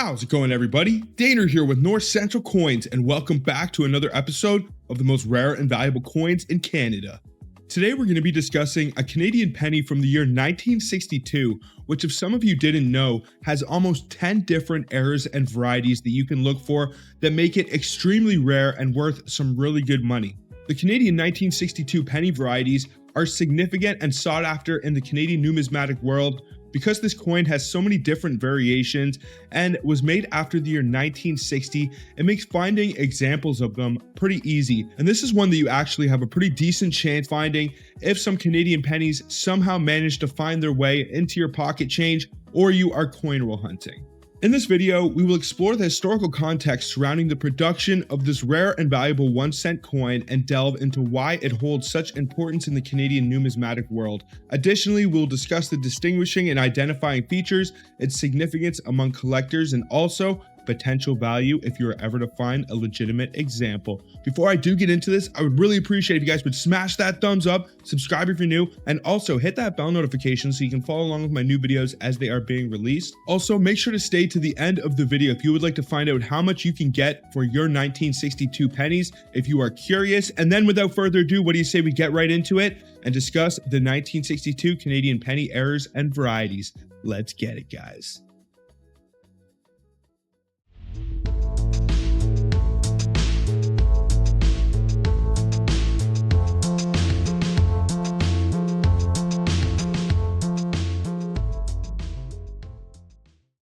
How's it going, everybody? Daner here with North Central Coins, and welcome back to another episode of the most rare and valuable coins in Canada. Today we're going to be discussing a Canadian penny from the year 1962, which, if some of you didn't know, has almost 10 different errors and varieties that you can look for that make it extremely rare and worth some really good money. The Canadian 1962 penny varieties are significant and sought after in the Canadian numismatic world because this coin has so many different variations and was made after the year 1960. It makes finding examples of them pretty easy, and this is one that you actually have a pretty decent chance finding if some Canadian pennies somehow manage to find their way into your pocket change or you are coin roll hunting. In this video, we will explore the historical context surrounding the production of this rare and valuable 1-cent coin and delve into why it holds such importance in the Canadian numismatic world. Additionally, we'll discuss the distinguishing and identifying features, its significance among collectors, and also potential value if you are ever to find a legitimate example. Before I do get into this, I would really appreciate if you guys would smash that thumbs up, subscribe if you're new, and also hit that bell notification so you can follow along with my new videos as they are being released. Also, make sure to stay to the end of the video if you would like to find out how much you can get for your 1962 pennies if you are curious. And then without further ado, what do you say we get right into it and discuss the 1962 Canadian penny errors and varieties? Let's get it, guys.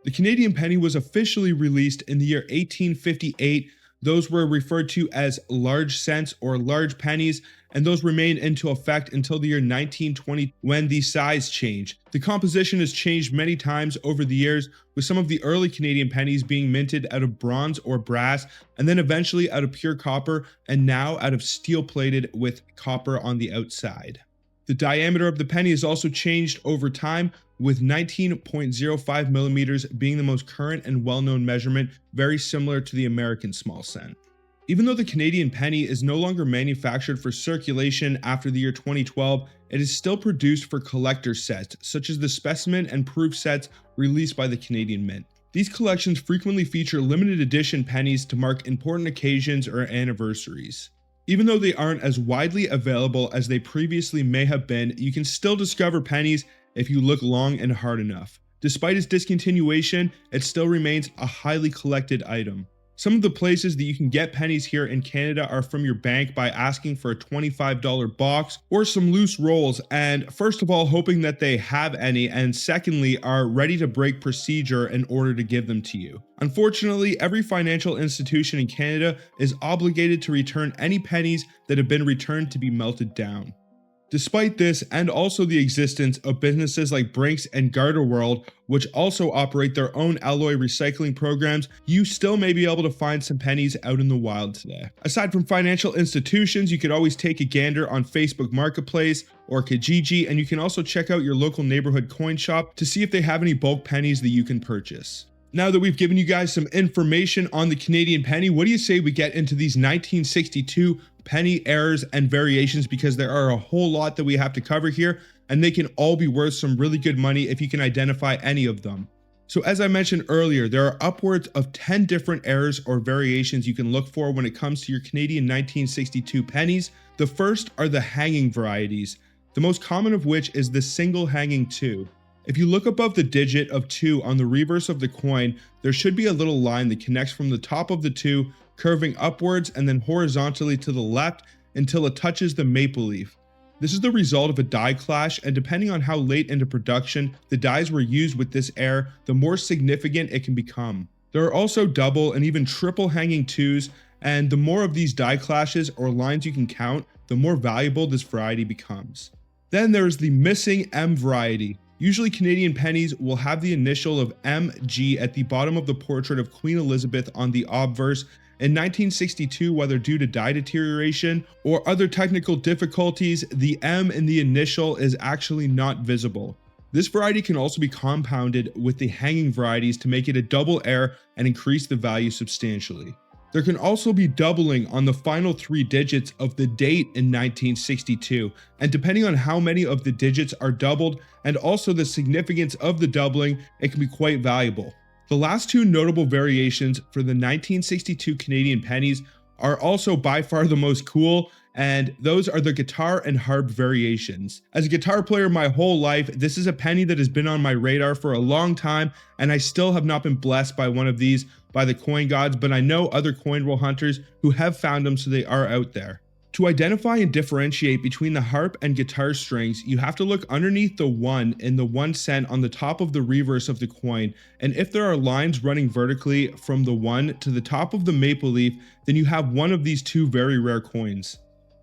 The Canadian penny was officially released in the year 1858. Those were referred to as large cents or large pennies, and those remained into effect until the year 1920 when the size changed. The composition has changed many times over the years, with some of the early Canadian pennies being minted out of bronze or brass, and then eventually out of pure copper, and now out of steel plated with copper on the outside. The diameter of the penny has also changed over time, with 19.05 millimeters being the most current and well-known measurement, very similar to the American small cent. Even though the Canadian penny is no longer manufactured for circulation after the year 2012, it is still produced for collector sets, such as the specimen and proof sets released by the Canadian Mint. These collections frequently feature limited edition pennies to mark important occasions or anniversaries. Even though they aren't as widely available as they previously may have been, you can still discover pennies if you look long and hard enough. Despite its discontinuation, it still remains a highly collected item. Some of the places that you can get pennies here in Canada are from your bank by asking for a $25 box or some loose rolls, and first of all hoping that they have any, and secondly are ready to break procedure in order to give them to you. Unfortunately, every financial institution in Canada is obligated to return any pennies that have been returned to be melted down. Despite this, and also the existence of businesses like Brinks and Garter World, which also operate their own alloy recycling programs, you still may be able to find some pennies out in the wild today. Aside from financial institutions, you could always take a gander on Facebook Marketplace or Kijiji, and you can also check out your local neighborhood coin shop to see if they have any bulk pennies that you can purchase. Now that we've given you guys some information on the Canadian penny, what do you say we get into these 1962 penny errors and variations, because there are a whole lot that we have to cover here, and they can all be worth some really good money if you can identify any of them. So as I mentioned earlier, there are upwards of 10 different errors or variations you can look for when it comes to your Canadian 1962 pennies. The first are the hanging varieties, the most common of which is the single hanging 2. If you look above the digit of 2 on the reverse of the coin, there should be a little line that connects from the top of the 2, curving upwards and then horizontally to the left until it touches the maple leaf. This is the result of a die clash, and depending on how late into production the dies were used with this error, the more significant it can become. There are also double and even triple hanging 2s, and the more of these die clashes or lines you can count, the more valuable this variety becomes. Then there is the missing M variety. Usually Canadian pennies will have the initial of MG at the bottom of the portrait of Queen Elizabeth on the obverse. In 1962, whether due to die deterioration or other technical difficulties, the M in the initial is actually not visible. This variety can also be compounded with the hanging varieties to make it a double error and increase the value substantially. There can also be doubling on the final 3 digits of the date in 1962, and depending on how many of the digits are doubled and also the significance of the doubling, it can be quite valuable. The last two notable variations for the 1962 Canadian pennies are also by far the most cool, and those are the guitar and harp variations. As a guitar player my whole life, this is a penny that has been on my radar for a long time, and I still have not been blessed by one of these by the coin gods, but I know other coin roll hunters who have found them, so they are out there. To identify and differentiate between the harp and guitar strings, you have to look underneath the 1 in the 1 cent on the top of the reverse of the coin, and if there are lines running vertically from the 1 to the top of the maple leaf, then you have one of these two very rare coins.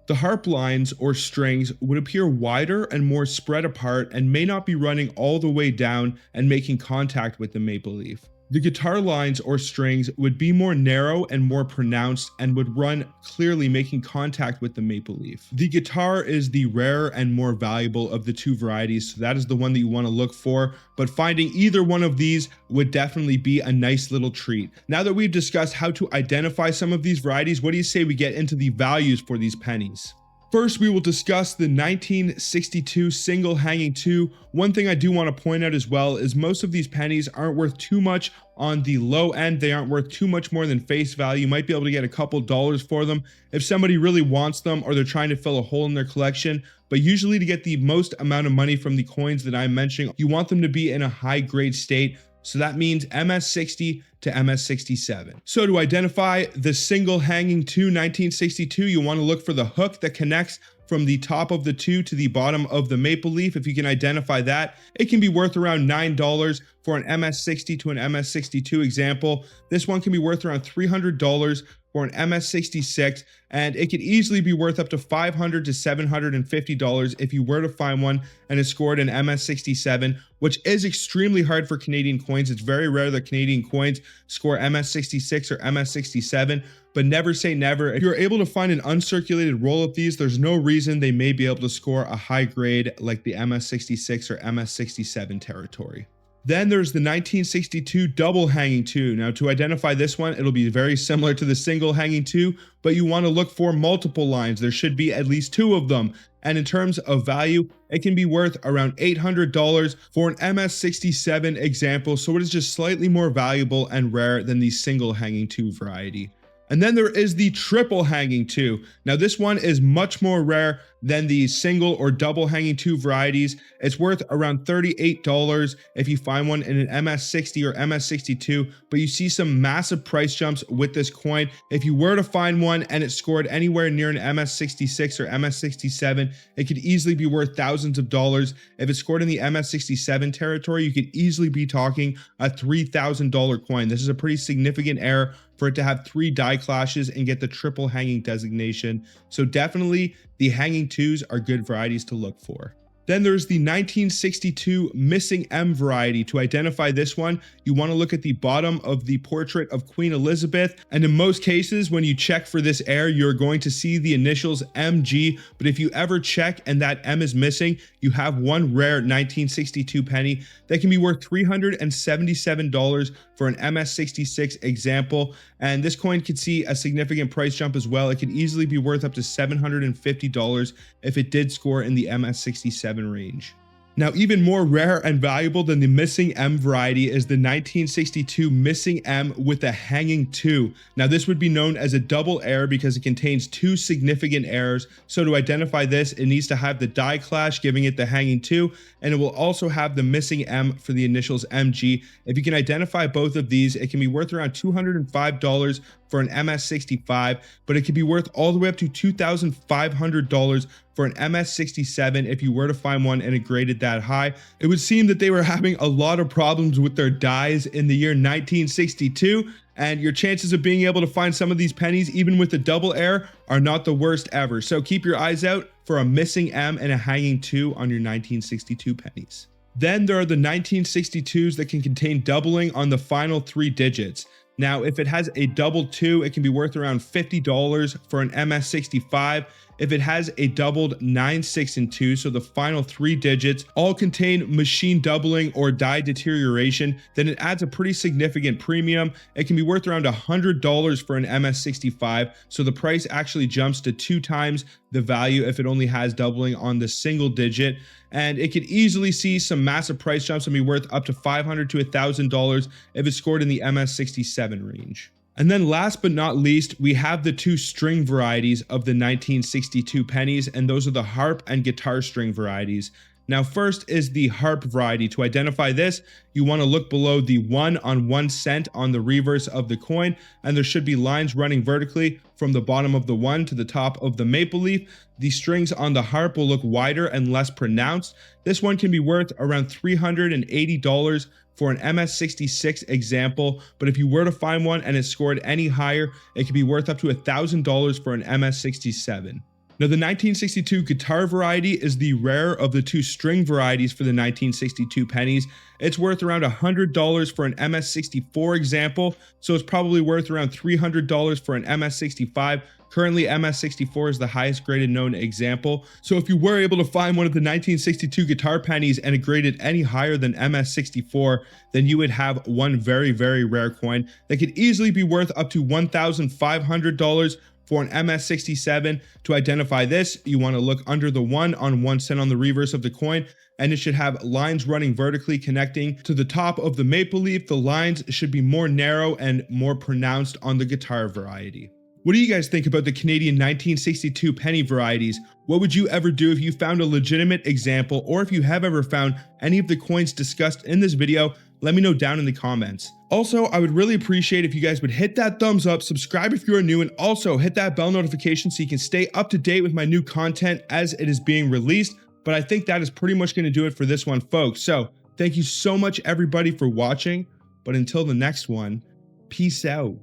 The harp lines or strings would appear wider and more spread apart and may not be running all the way down and making contact with the maple leaf. The guitar lines or strings would be more narrow and more pronounced and would run clearly, making contact with the maple leaf. The guitar is the rarer and more valuable of the two varieties, so that is the one that you want to look for, but finding either one of these would definitely be a nice little treat. Now that we've discussed how to identify some of these varieties, what do you say we get into the values for these pennies? First, we will discuss the 1962 single hanging 2. One thing I do want to point out as well is most of these pennies aren't worth too much on the low end. They aren't worth too much more than face value. You might be able to get a couple dollars for them if somebody really wants them or they're trying to fill a hole in their collection. But usually to get the most amount of money from the coins that I'm mentioning, you want them to be in a high grade state. So that means MS60 to MS67. So to identify the single hanging 2 1962, you want to look for the hook that connects from the top of the 2 to the bottom of the maple leaf. If you can identify that, it can be worth around $9 for an MS60 to an MS62 example. This one can be worth around $300 for an MS66, and it could easily be worth up to $500 to $750 if you were to find one and it scored an MS67, which is extremely hard for Canadian coins. It's very rare that Canadian coins score MS66 or MS67, but never say never. If you're able to find an uncirculated roll of these, there's no reason they may be able to score a high grade like the MS66 or MS67 territory. Then there's the 1962 double hanging 2. Now to identify this one, it'll be very similar to the single hanging 2, but you want to look for multiple lines. There should be at least 2 of them. And in terms of value, it can be worth around $800 for an MS67 example. So it is just slightly more valuable and rare than the single hanging 2 variety. And then there is the triple hanging 2. Now this one is much more rare than the single or double hanging 2 varieties. It's worth around $38 if you find one in an MS60 or MS62, but you see some massive price jumps with this coin. If you were to find one and it scored anywhere near an MS66 or MS67, it could easily be worth thousands of dollars. If it scored in the MS67 territory, you could easily be talking a $3,000 coin. This is a pretty significant error for it to have 3 die clashes and get the triple hanging designation. So definitely the hanging 2s are good varieties to look for. Then there's the 1962 missing M variety. To identify this one, you want to look at the bottom of the portrait of Queen Elizabeth. And in most cases, when you check for this heir, you're going to see the initials MG. But if you ever check and that M is missing, you have one rare 1962 penny that can be worth $377 for an MS66 example. And this coin could see a significant price jump as well. It could easily be worth up to $750 if it did score in the MS67 range. Now, even more rare and valuable than the missing M variety is the 1962 missing M with a hanging 2. Now, this would be known as a double heir because it contains 2 significant heirs. So to identify this, it needs to have the die clash, giving it the hanging 2, and it will also have the missing M for the initials MG. If you can identify both of these, it can be worth around $205 for an MS65, but it could be worth all the way up to $2,500 for an MS67 if you were to find one and it graded that high. It would seem that they were having a lot of problems with their dies in the year 1962, and your chances of being able to find some of these pennies, even with a double heir, are not the worst ever. So keep your eyes out for a missing M and a hanging 2 on your 1962 pennies. Then there are the 1962s that can contain doubling on the final 3 digits. Now, if it has a double 2, it can be worth around $50 for an MS65. if it has a doubled 9, 6, and 2, so the final 3 digits all contain machine doubling or die deterioration, then it adds a pretty significant premium. It can be worth around $100 for an MS65, so the price actually jumps to 2 times the value if it only has doubling on the single digit, and it could easily see some massive price jumps and be worth up to $500 to $1,000 if it's scored in the MS67 range. And then last but not least, we have the 2 string varieties of the 1962 pennies, and those are the harp and guitar string varieties. Now first is the harp variety. To identify this, you want to look below the 1 on 1 cent on the reverse of the coin, and there should be lines running vertically from the bottom of the 1 to the top of the maple leaf. The strings on the harp will look wider and less pronounced. This one can be worth around $380 for an MS66 example, but if you were to find one and it scored any higher, it could be worth up to $1,000 for an MS67. Now, the 1962 guitar variety is the rarer of the 2 string varieties for the 1962 pennies. It's worth around $100 for an MS64 example, so it's probably worth around $300 for an MS65. Currently, MS64 is the highest graded known example, so if you were able to find one of the 1962 guitar pennies and it graded any higher than MS64, then you would have one very, very rare coin that could easily be worth up to $1,500 for an MS67. To identify this, you want to look under the 1 on 1 cent on the reverse of the coin, and it should have lines running vertically connecting to the top of the maple leaf. The lines should be more narrow and more pronounced on the guitar variety. What do you guys think about the Canadian 1962 penny varieties? What would you ever do if you found a legitimate example, or if you have ever found any of the coins discussed in this video? Let me know down in the comments. Also, I would really appreciate if you guys would hit that thumbs up, subscribe if you're new, and also hit that bell notification so you can stay up to date with my new content as it is being released. But I think that is pretty much going to do it for this one, folks. So thank you so much, everybody, for watching. But until the next one, peace out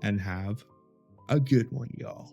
and have a good one, y'all.